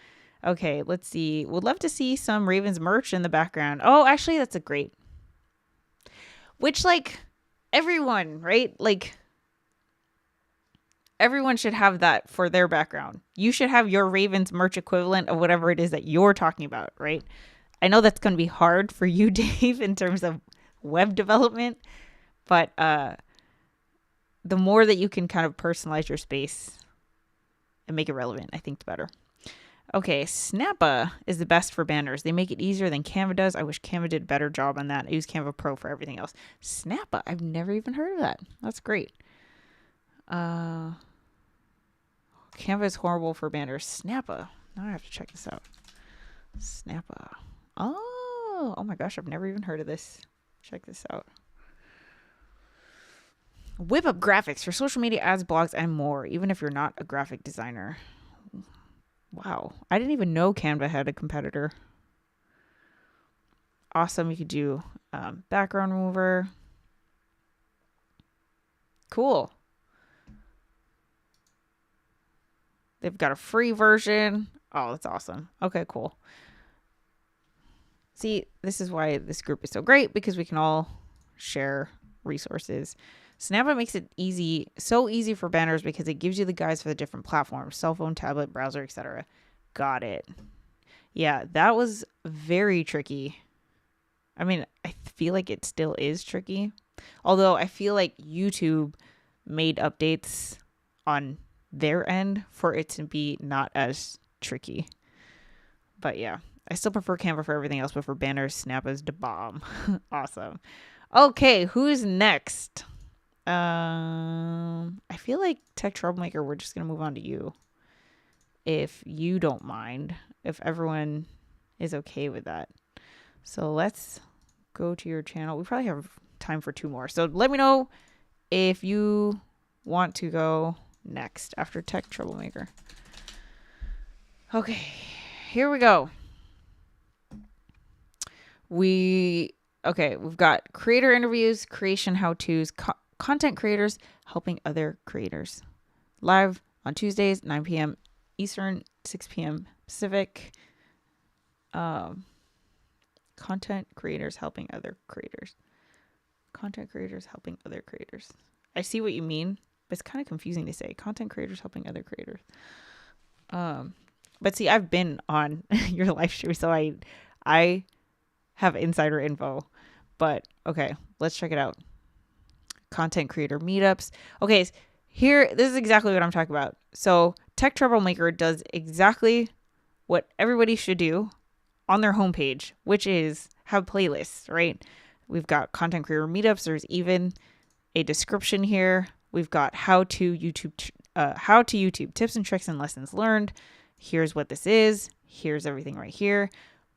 S1: Okay, let's see. Would love to see some Ravens merch in the background. Oh, actually, that's a great. Which like everyone, right? Like everyone should have that for their background. You should have your Ravens merch equivalent of whatever it is that you're talking about, right? I know that's going to be hard for you, Dave, in terms of web development, but the more that you can kind of personalize your space and make it relevant, I think the better. Okay, Snappa is the best for banners. They make it easier than Canva does. I wish Canva did a better job on that. I use Canva Pro for everything else. Snappa, I've never even heard of that. That's great. Canva is horrible for banners. Snappa. Now I have to check this out. Snappa. Oh my gosh, I've never even heard of this. Check this out. Whip up graphics for social media, ads, blogs, and more, even if you're not a graphic designer. Wow. I didn't even know Canva had a competitor. Awesome. You could do background remover. Cool. They've got a free version. Oh, that's awesome. Okay, cool. See, this is why this group is so great, because we can all share resources. Snappa makes it so easy for banners because it gives you the guides for the different platforms, cell phone, tablet, browser, etc. Got it. Yeah, that was very tricky. I mean, I feel like it still is tricky. Although I feel like YouTube made updates on their end for it to be not as tricky. But yeah, I still prefer Canva for everything else, but for banners, Snappa's the bomb. Awesome. Okay, who's next? I feel like Tech Troublemaker, we're just going to move on to you. If you don't mind, if everyone is okay with that. So let's go to your channel. We probably have time for 2 more. So let me know if you want to go next after Tech Troublemaker. Okay, here we go. We've got creator interviews, creation how-tos, content creators helping other creators. Live on Tuesdays, 9 p.m. Eastern, 6 p.m. Pacific. Content creators helping other creators. Content creators helping other creators. I see what you mean, but it's kind of confusing to say. Content creators helping other creators. But see, I've been on your live stream, so I have insider info. But okay, let's check it out. Content creator meetups. Okay, this is exactly what I'm talking about. So Tech Troublemaker does exactly what everybody should do on their homepage, which is have playlists, right? We've got content creator meetups. There's even a description here. We've got how to YouTube tips and tricks and lessons learned. Here's what this is. Here's everything right here.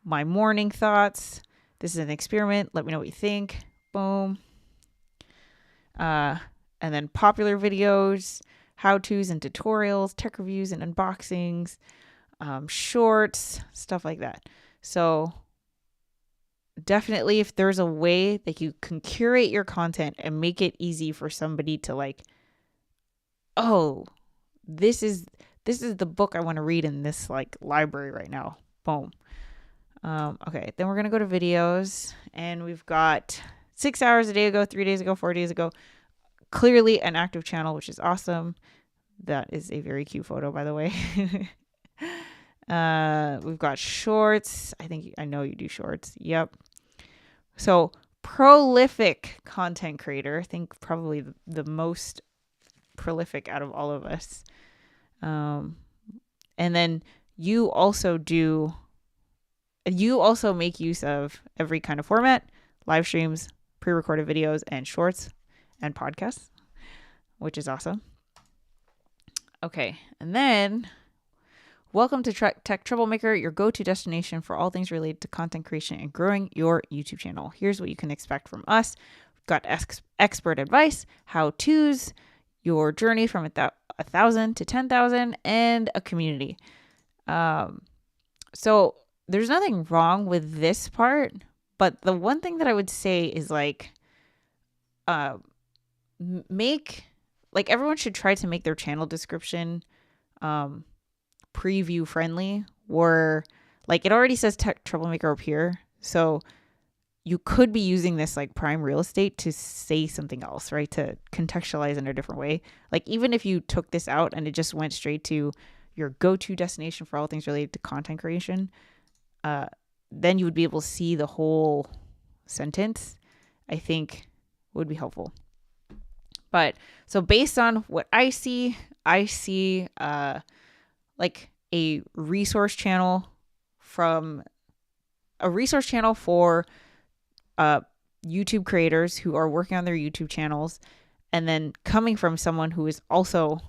S1: My morning thoughts. This is an experiment. Let me know what you think. Boom. And then popular videos, how-tos and tutorials, tech reviews and unboxings, shorts, stuff like that. So definitely, if there's a way that you can curate your content and make it easy for somebody to like, oh, this is the book I want to read in this like library right now. Boom. Okay, then we're gonna go to videos, and we've got 6 hours a day ago, 3 days ago, 4 days ago. Clearly an active channel, which is awesome. That is a very cute photo, by the way. We've got shorts. I know you do shorts. Yep. So prolific content creator. I think probably the most prolific out of all of us. And then you also make use of every kind of format, live streams, pre-recorded videos, and shorts and podcasts, which is awesome. Okay, and then welcome to Tech Troublemaker, your go-to destination for all things related to content creation and growing your YouTube channel. Here's what you can expect from us. We've got expert advice, how-tos, your journey from 1,000 to 10,000, and a community. So there's nothing wrong with this part, but the one thing that I would say is like, everyone should try to make their channel description preview friendly, or like it already says Tech Troublemaker up here, so you could be using this like prime real estate to say something else, right? To contextualize in a different way. Like even if you took this out and it just went straight to your go-to destination for all things related to content creation, then you would be able to see the whole sentence. I think would be helpful. But so based on what I see like a resource channel for YouTube creators who are working on their YouTube channels, and then coming from someone who is also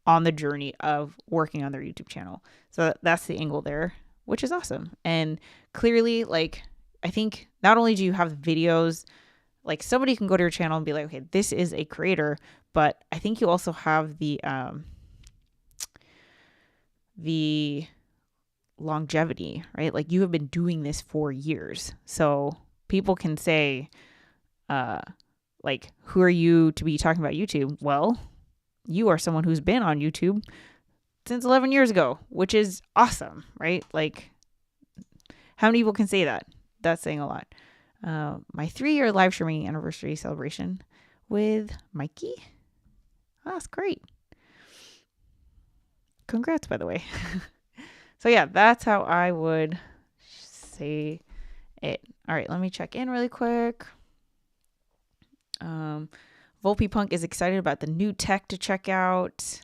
S1: on the journey of working on their YouTube channel. So that's the angle there, which is awesome. And clearly, like, I think not only do you have videos, like somebody can go to your channel and be like, okay, this is a creator, but I think you also have the longevity, right? Like you have been doing this for years. So people can say, like, who are you to be talking about YouTube? Well, you are someone who's been on YouTube since 11 years ago, which is awesome, right? Like, how many people can say that? That's saying a lot. My 3-year live streaming anniversary celebration with Mikey. Oh, that's great. Congrats, by the way. So yeah, that's how I would say it. All right, let me check in really quick. Volpe Punk is excited about the new tech to check out.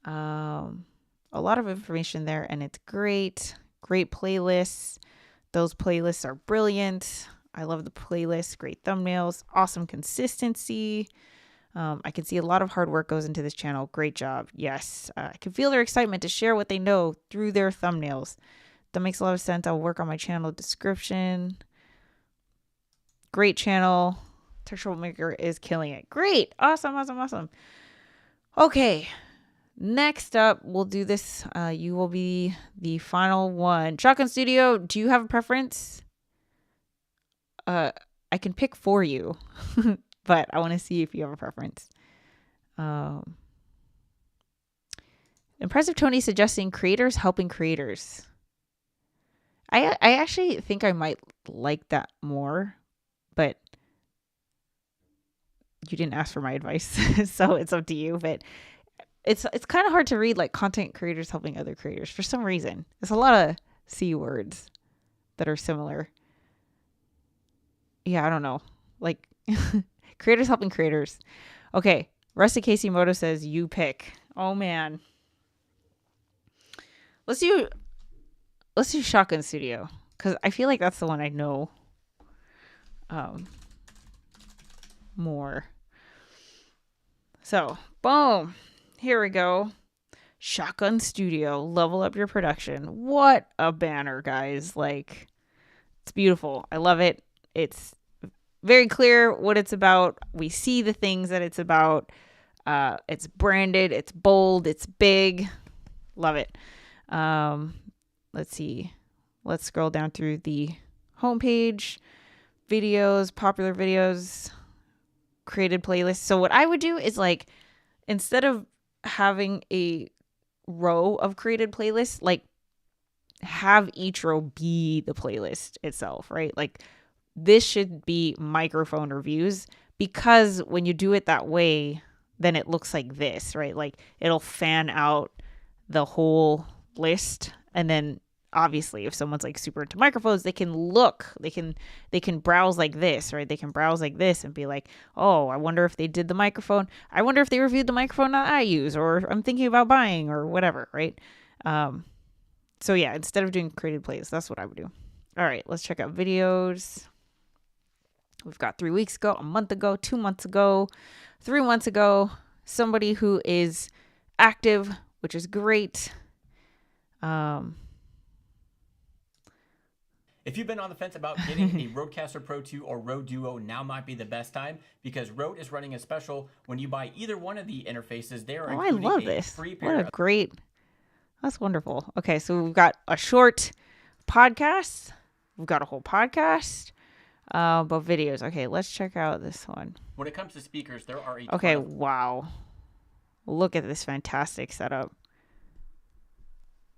S1: A lot of information there, and it's great. Great playlists. Those playlists are brilliant. I love the playlists. Great thumbnails. Awesome consistency. I can see a lot of hard work goes into this channel. Great job. Yes. I can feel their excitement to share what they know through their thumbnails. That makes a lot of sense. I'll work on my channel description. Great channel. Textural Maker is killing it. Great. Awesome, awesome, awesome. Okay. Next up, we'll do this. You will be the final one. Shotgun Studio, do you have a preference? I can pick for you, but I want to see if you have a preference. Impressive Tony suggesting creators helping creators. I actually think I might like that more, but you didn't ask for my advice, so it's up to you. But it's kind of hard to read like content creators helping other creators for some reason. There's a lot of C words that are similar. Yeah, I don't know. Like creators helping creators. Okay, Rusty Casey Moto says you pick. Oh man. Let's do Shotgun Studio, because I feel like that's the one I know more. So, boom. Here we go. Shotgun Studio. Level up your production. What a banner, guys. Like, it's beautiful. I love it. It's very clear what it's about. We see the things that it's about. It's branded. It's bold. It's big. Love it. Let's see. Let's scroll down through the homepage. Videos, popular videos, created playlists. So what I would do is like, instead of having a row of created playlists, like have each row be the playlist itself, right? Like this should be microphone reviews, because when you do it that way, then it looks like this, right? Like it'll fan out the whole list, and then obviously if someone's like super into microphones, they can browse like this, right? They can browse like this and be like, oh, I wonder if they did the microphone. I wonder if they reviewed the microphone that I use, or I'm thinking about buying, or whatever, right? So yeah, instead of doing created plays, that's what I would do. All right, let's check out videos. We've got 3 weeks ago, a month ago, 2 months ago, 3 months ago, somebody who is active, which is great.
S4: If you've been on the fence about getting a Rodecaster Pro 2 or Rode Duo, now might be the best time, because Rode is running a special. When you buy either one of the interfaces, they are including
S1: I love
S4: a
S1: this.
S4: free pair
S1: What a great. That's wonderful. Okay, so we've got a short podcast. We've got a whole podcast, but videos. Okay, let's check out this one.
S4: When it comes to speakers, there are a
S1: Okay,
S4: ton of
S1: wow. Look at this fantastic setup.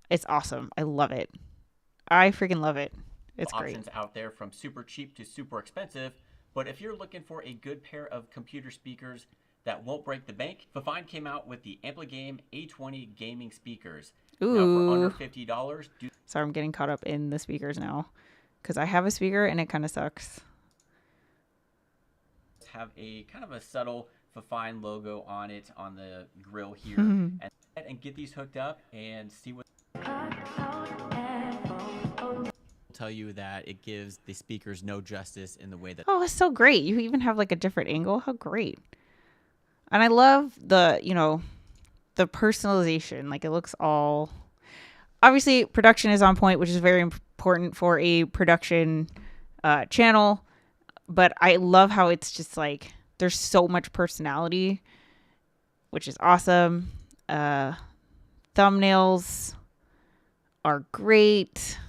S1: It's awesome. I love it. I freaking love it. It's
S4: options
S1: great.
S4: out there, from super cheap to super expensive. But if you're looking for a good pair of computer speakers that won't break the bank, Fafine came out with the Ampligame A20 gaming speakers.
S1: Ooh.
S4: Now, for under $50,
S1: Sorry, I'm getting caught up in the speakers now, because I have a speaker and it kind of sucks.
S4: have a kind of a subtle Fafine logo on it on the grill here, and get these hooked up and see what. Tell you that it gives the speakers no justice in the way that.
S1: Oh, it's so great. You even have like a different angle. How great. And I love the, the personalization. Like it looks all, obviously production is on point, which is very important for a production channel. But I love how it's just like, there's so much personality, which is awesome. Thumbnails are great.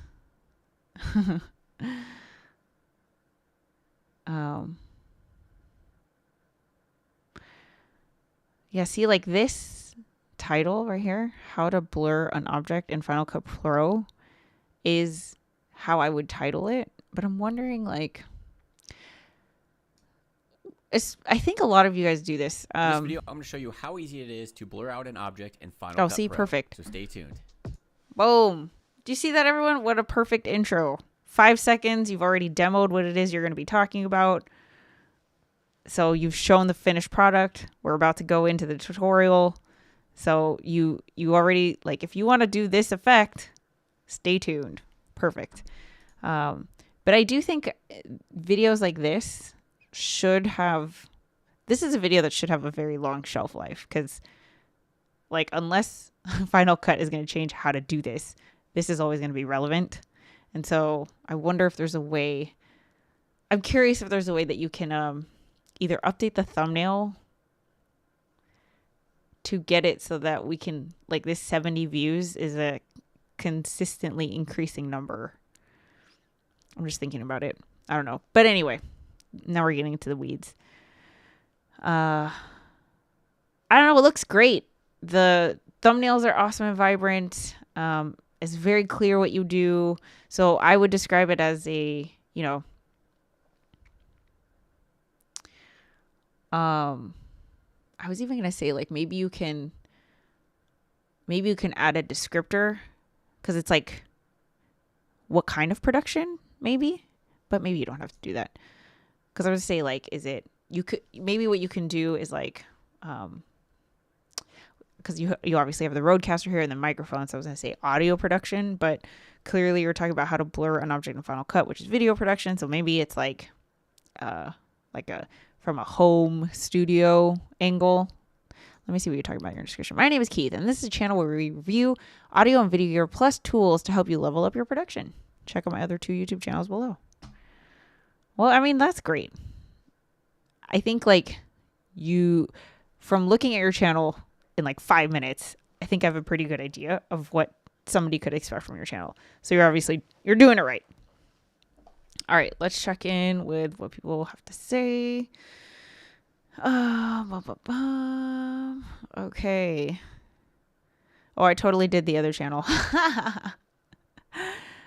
S1: Yeah, see, like this title right here, how to blur an object in Final Cut Pro, is how I would title it. But I'm wondering, like, I think a lot of you guys do this.
S4: This video, I'm going to show you how easy it is to blur out an object in Final Cut
S1: see,
S4: Pro.
S1: perfect.
S4: So stay tuned.
S1: Boom. Do you see that, everyone? What a perfect intro. 5 seconds. You've already demoed what it is you're going to be talking about. So you've shown the finished product. We're about to go into the tutorial. So you already, like, if you want to do this effect, stay tuned. Perfect. But I do think videos like this should have this is a video that should have a very long shelf life, because like unless Final Cut is going to change how to do this, this is always going to be relevant. And so I wonder if there's a way, I'm curious if there's a way that you can either update the thumbnail to get it so that we can, like, this 70 views is a consistently increasing number. I'm just thinking about it. I don't know. But anyway, now we're getting into the weeds. I don't know. It looks great. The thumbnails are awesome and vibrant. It's very clear what you do. So I would describe it as a, you know, I was even going to say, like, maybe you can add a descriptor, because it's like, what kind of production, maybe, but maybe you don't have to do that. Because I would say, like, maybe what you can do is like, because you obviously have the roadcaster here and the microphone, so I was going to say audio production, but clearly you're talking about how to blur an object in Final Cut, which is video production. So maybe it's like from a home studio angle. Let me see what you're talking about in your description. My name is Keith, and this is a channel where we review audio and video gear plus tools to help you level up your production. Check out my other 2 YouTube channels below. Well, I mean, that's great. I think, like, from looking at your channel in like 5 minutes, I think I have a pretty good idea of what somebody could expect from your channel. So you're doing it right. All right, let's check in with what people have to say. Okay. Oh, I totally did the other channel.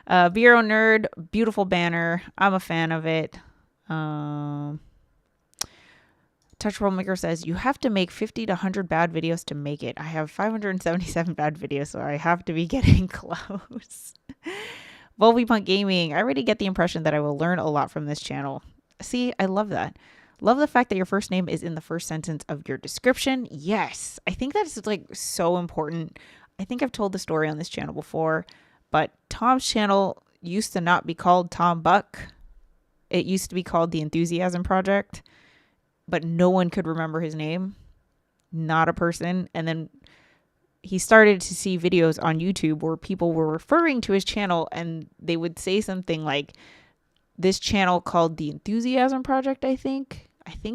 S1: Bureau Nerd, beautiful banner. I'm a fan of it. Touch World Maker says, you have to make 50 to 100 bad videos to make it. I have 577 bad videos, so I have to be getting close. Volvypunk Gaming, I already get the impression that I will learn a lot from this channel. See, I love that. Love the fact that your first name is in the first sentence of your description. Yes, I think that is like so important. I think I've told the story on this channel before, but Tom's channel used to not be called Tom Buck. It used to be called The Enthusiasm Project, but no one could remember his name. Not a person. And then he started to see videos on YouTube where people were referring to his channel, and they would say something like, this channel called The Enthusiasm Project, I think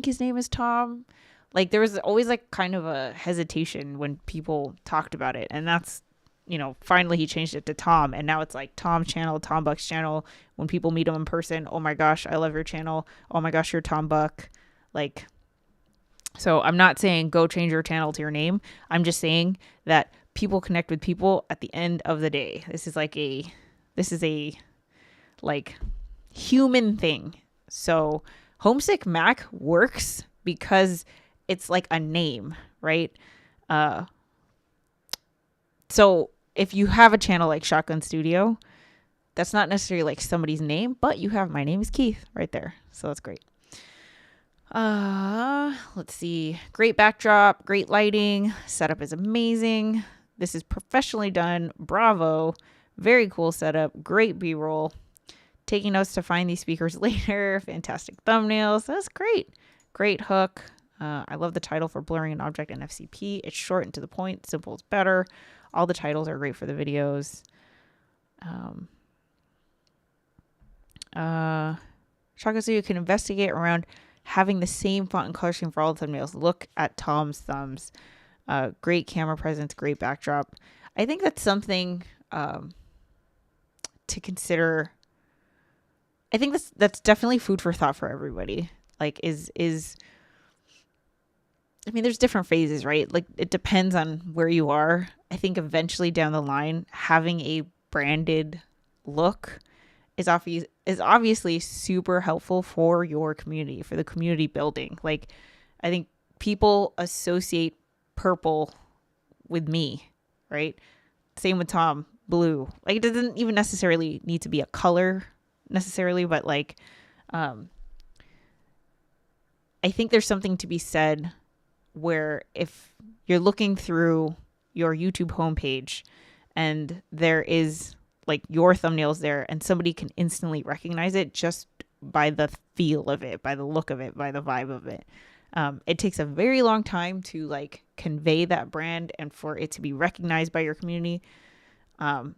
S1: his name is Tom. Like, there was always like kind of a hesitation when people talked about it. And that's, you know, finally he changed it to Tom. And now it's like Tom's channel, Tom Buck's channel. When people meet him in person, oh my gosh, I love your channel. Oh my gosh, you're Tom Buck. Like, so I'm not saying go change your channel to your name. I'm just saying that people connect with people at the end of the day. This is a like human thing. So Homesick Mac works because it's like a name, right? So if you have a channel like Shotgun Studio, that's not necessarily like somebody's name, but you have my name is Keith right there. So that's great. Let's see. Great backdrop, great lighting, setup is amazing. This is professionally done. Bravo. Very cool setup. Great B-roll. Taking notes to find these speakers later. Fantastic thumbnails. That's great. Great hook. I love the title for blurring an object in FCP. It's short and to the point. Simple is better. All the titles are great for the videos. Shotgun Studio can investigate around having the same font and color scheme for all the thumbnails. Look at Tom's thumbs. Great camera presence, great backdrop. I think that's something to consider. I think that's definitely food for thought for everybody. Like, I mean, there's different phases, right? Like, it depends on where you are. I think eventually down the line, having a branded look is obviously super helpful for your community, for the community building. Like, I think people associate purple with me, right? Same with Tom, blue. Like, it doesn't even necessarily need to be a color necessarily, but like, I think there's something to be said where if you're looking through your YouTube homepage and there is like your thumbnails there and somebody can instantly recognize it just by the feel of it, by the look of it, by the vibe of it. It takes a very long time to like convey that brand and for it to be recognized by your community. And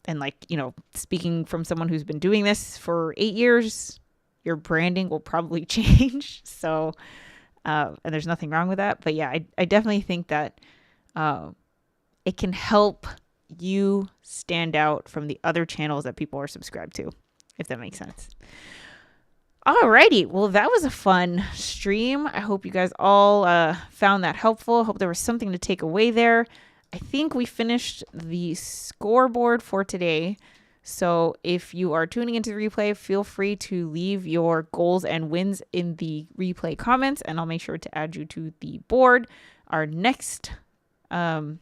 S1: like, you know, speaking from someone who's been doing this for 8 years, your branding will probably change. So, and there's nothing wrong with that. But yeah, I definitely think that it can help you stand out from the other channels that people are subscribed to, if that makes sense. Alrighty, well, that was a fun stream. I hope you guys all found that helpful. Hope there was something to take away there. I think we finished the scoreboard for today. So if you are tuning into the replay, feel free to leave your goals and wins in the replay comments, and I'll make sure to add you to the board. Our next Huddle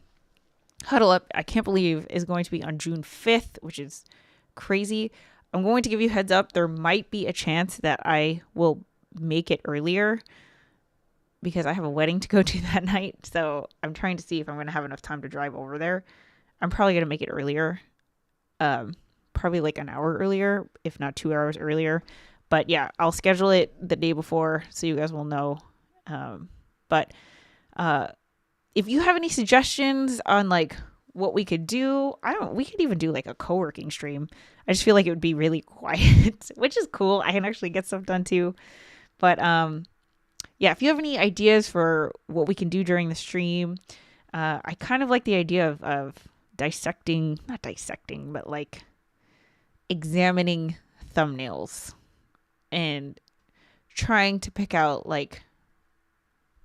S1: Up, I can't believe, is going to be on June 5th, which is crazy. I'm going to give you a heads up. There might be a chance that I will make it earlier because I have a wedding to go to that night. So I'm trying to see if I'm going to have enough time to drive over there. I'm probably going to make it earlier. Probably like an hour earlier, if not 2 hours earlier. But yeah, I'll schedule it the day before so you guys will know. But if you have any suggestions on like what we could do, we could even do like a co-working stream. I just feel like it would be really quiet, which is cool. I can actually get stuff done too. But yeah, if you have any ideas for what we can do during the stream, I kind of like the idea of not dissecting, but like examining thumbnails and trying to pick out like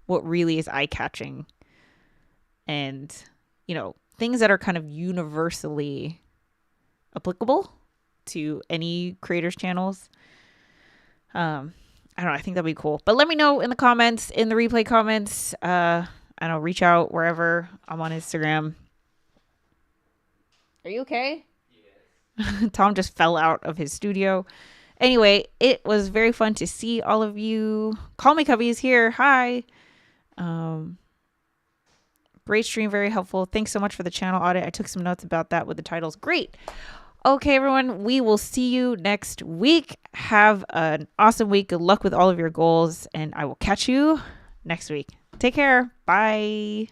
S1: what really is eye-catching and, you know, things that are kind of universally applicable to any creators' channels. I don't know. I think that'd be cool. But let me know in the comments, in the replay comments. I don't know, reach out wherever. I'm on Instagram. Are you okay? Yes. Tom just fell out of his studio. Anyway, it was very fun to see all of you. Call Me Cubby is here. Hi. Great stream, very helpful. Thanks so much for the channel audit. I took some notes about that with the titles. Great. Okay, everyone, we will see you next week. Have an awesome week. Good luck with all of your goals, and I will catch you next week. Take care. Bye.